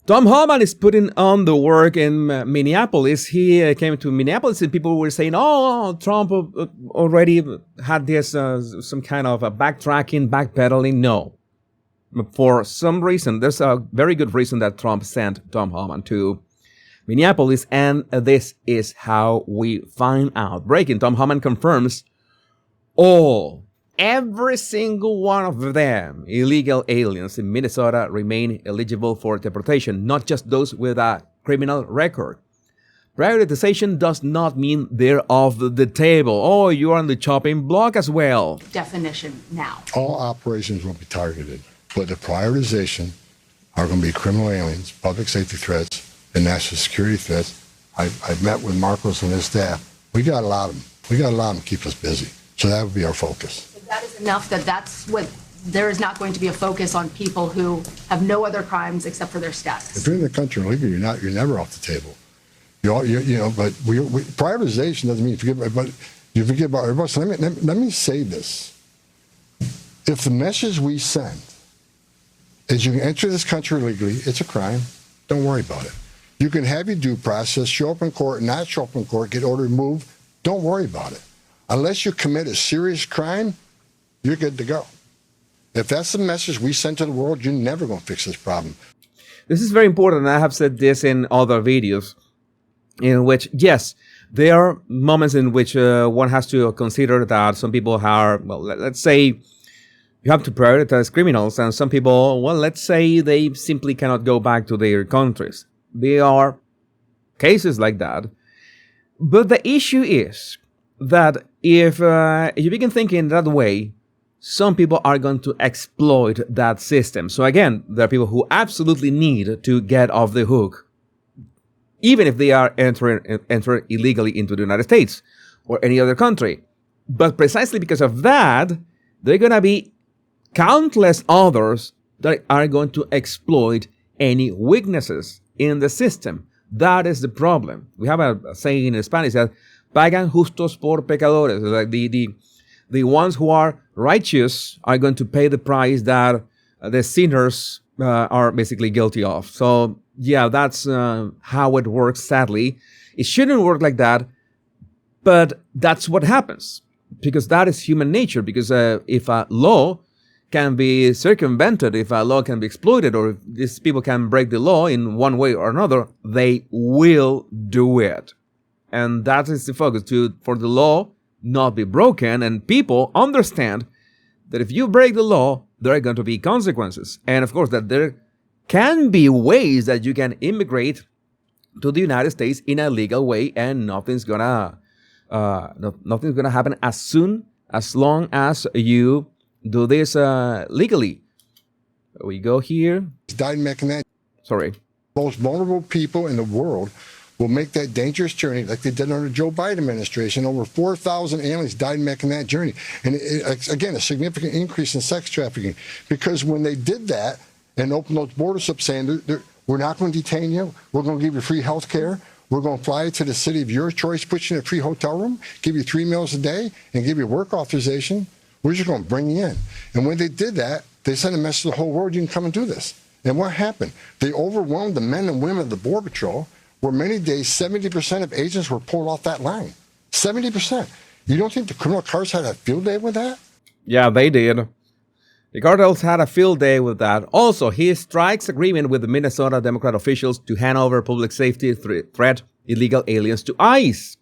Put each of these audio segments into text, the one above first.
Tom Homan is putting on the work in Minneapolis. He came to Minneapolis and people were saying, oh, Trump already had this some kind of a backtracking, backpedaling. No. For some reason, there's a very good reason that Trump sent Tom Homan to Minneapolis, and this is how we find out. Breaking, Tom Homan confirms every single one of them, illegal aliens in Minnesota, remain eligible for deportation, not just those with a criminal record. Prioritization does not mean they're off the table. Oh, you're on the chopping block as well. Definition now. All operations will be targeted, but the prioritization are going to be criminal aliens, public safety threats, and national security threats. I've met with Marcos and his staff. We got a lot of them. We got a lot of them to keep us busy. So that would be our focus. That is enough that's what, there is not going to be a focus on people who have no other crimes except for their status. If you're in the country illegally, you're never off the table. You know, but prioritization doesn't mean you forget about everybody. So let me say this. If the message we send is you can enter this country illegally, it's a crime, don't worry about it. You can have your due process, show up in court, not show up in court, get ordered removed, don't worry about it. Unless you commit a serious crime, you're good to go. If that's the message we send to the world, you're never going to fix this problem. This is very important. I have said this in other videos in which, yes, there are moments in which one has to consider that some people are, well, let's say you have to prioritize criminals, and some people, well, let's say they simply cannot go back to their countries. There are cases like that. But the issue is that if you begin thinking that way, some people are going to exploit that system. So again, there are people who absolutely need to get off the hook, even if they are entering illegally into the United States or any other country. But precisely because of that, there are going to be countless others that are going to exploit any weaknesses in the system. That is the problem. We have a saying in Spanish that pagan justos por pecadores. Like the ones who are righteous are going to pay the price that the sinners are basically guilty of. So yeah, that's how it works, sadly. It shouldn't work like that, but that's what happens. Because that is human nature. Because if a law can be circumvented, if a law can be exploited, or if these people can break the law in one way or another, they will do it. And that is the focus, for the law not be broken, and people understand that if you break the law, there are going to be consequences. And of course, that there can be ways that you can immigrate to the United States in a legal way, and nothing's gonna happen as long as you do this legally. We go here. Sorry. Most vulnerable people in the world will make that dangerous journey like they did under the Joe Biden administration. Over 4,000 aliens died making that journey. And again, a significant increase in sex trafficking. Because when they did that and opened those borders up saying, we're not going to detain you, we're going to give you free health care, we're going to fly you to the city of your choice, put you in a free hotel room, give you 3 meals a day, and give you work authorization, we're just going to bring you in. And when they did that, they sent a message to the whole world, you can come and do this. And what happened? They overwhelmed the men and women of the Border Patrol, where many days 70% of agents were pulled off that line. 70%. You don't think the criminal cartels had a field day with that? Yeah, they did. The cartels had a field day with that. Also, he strikes agreement with the Minnesota Democrat officials to hand over public safety threat illegal aliens to ICE.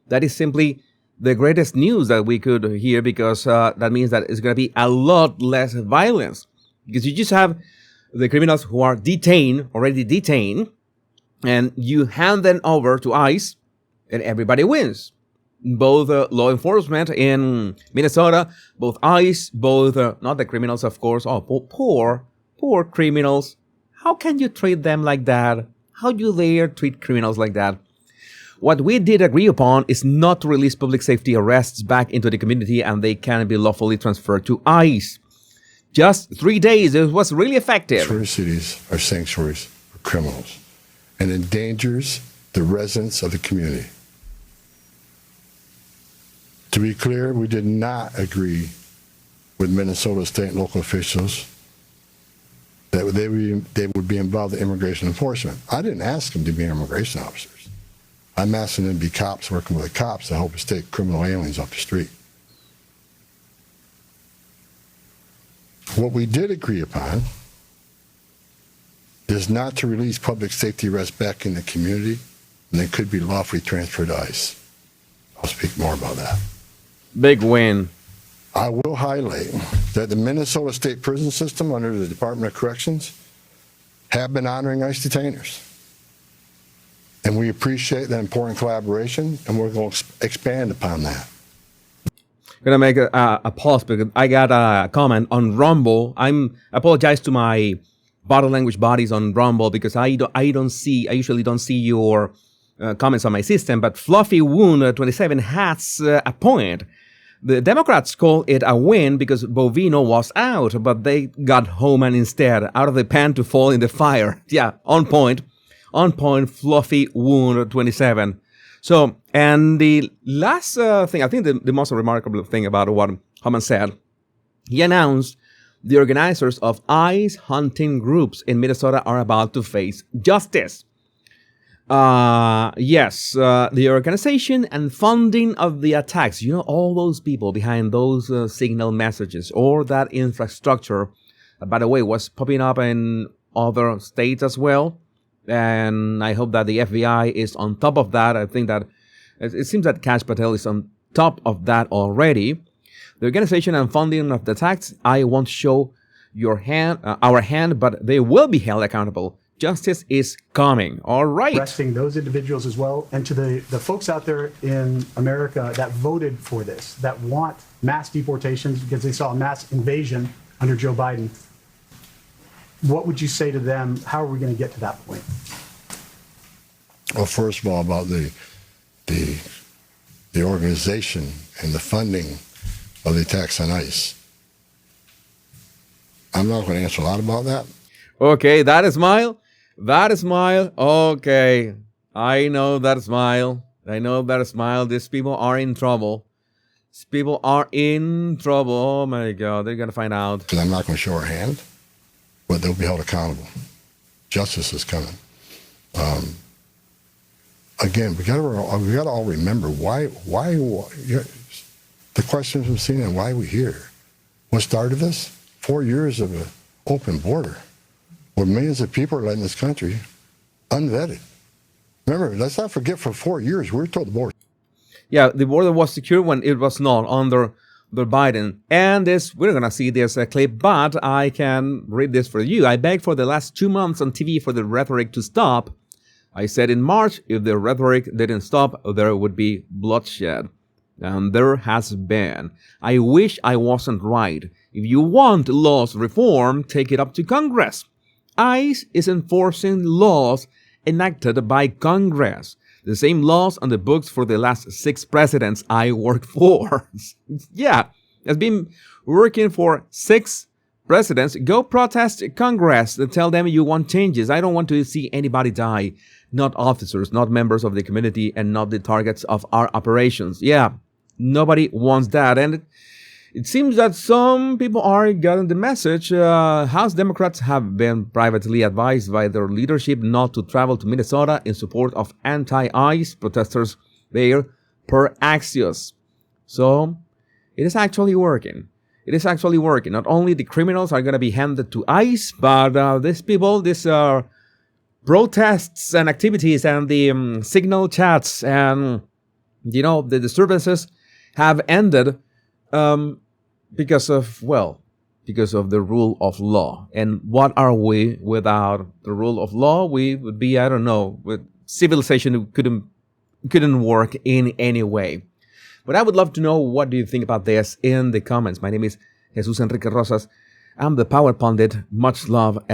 That is simply the greatest news that we could hear, because that means that it's going to be a lot less violence. Because you just have the criminals who are already detained, and you hand them over to ICE, and everybody wins. Both law enforcement in Minnesota, both ICE, both, not the criminals, of course. Oh, poor criminals. How can you treat them like that? How do you dare treat criminals like that? What we did agree upon is not to release public safety arrests back into the community, and they can be lawfully transferred to ICE. Just 3 days, it was really effective. Sanctuary cities are sanctuaries for criminals, and endangers the residents of the community. To be clear, we did not agree with Minnesota state and local officials that they would be involved in immigration enforcement. I didn't ask them to be immigration officers. I'm asking them to be cops working with the cops to help us take criminal aliens off the street. What we did agree upon is not to release public safety arrests back in the community, and they could be lawfully transferred to ICE. I'll speak more about that. Big win. I will highlight that the Minnesota State Prison System under the Department of Corrections have been honoring ICE detainers. And we appreciate that important collaboration, and we're going to expand upon that. I'm going to make a pause because I got a comment on Rumble. I apologize to my body language bodies on Rumble because I usually don't see your comments on my system, but Fluffy Wound 27 has a point. The Democrats call it a win because Bovino was out, but they got Homan instead, out of the pan to fall in the fire. Yeah, on point, Fluffy Wound 27. So, and the last thing, I think the most remarkable thing about what Homan said, he announced the organizers of ICE hunting groups in Minnesota are about to face justice. Yes, the organization and funding of the attacks, all those people behind those signal messages or that infrastructure, by the way, was popping up in other states as well. And I hope that the FBI is on top of that. I think that it seems that Kash Patel is on top of that already. The organization and funding of the attacks, I won't show our hand, but they will be held accountable. Justice is coming. All right. Arresting those individuals as well. And to the folks out there in America that voted for this, that want mass deportations because they saw a mass invasion under Joe Biden, what would you say to them? How are we going to get to that point? Well, first of all, about the organization and the funding of the attacks on ICE. I'm not going to answer a lot about that. Okay, that smile. Okay, I know that smile. These people are in trouble. Oh my God, they're going to find out. Because I'm not going to show our hand, but they'll be held accountable. Justice is coming. Again, we got to all remember why the questions from CNN, why are we here? What started this? 4 years of an open border where millions of people are letting this country unvetted. Remember, let's not forget, for 4 years, we were told the border. Yeah, the border was secure when it was not under Biden. And we're going to see this clip, but I can read this for you. I begged for the last 2 months on TV for the rhetoric to stop. I said in March, if the rhetoric didn't stop, there would be bloodshed. And there has been. I wish I wasn't right. If you want laws reform, take it up to Congress. ICE is enforcing laws enacted by Congress. The same laws on the books for the last 6 presidents I worked for. Yeah, it's been working for 6 presidents. Go protest Congress. Tell them you want changes. I don't want to see anybody die. Not officers, not members of the community, and not the targets of our operations. Yeah, nobody wants that. And it seems that some people are getting the message. House Democrats have been privately advised by their leadership not to travel to Minnesota in support of anti-ICE protesters there per Axios. So it is actually working. Not only the criminals are going to be handed to ICE, but these protests and activities and the signal chats and, the disturbances have ended because of the rule of law. And what are we without the rule of law? We would be, with civilization couldn't work in any way. But I would love to know, what do you think about this in the comments? My name is Jesus Enrique Rosas. I'm the Power Pundit. Much love.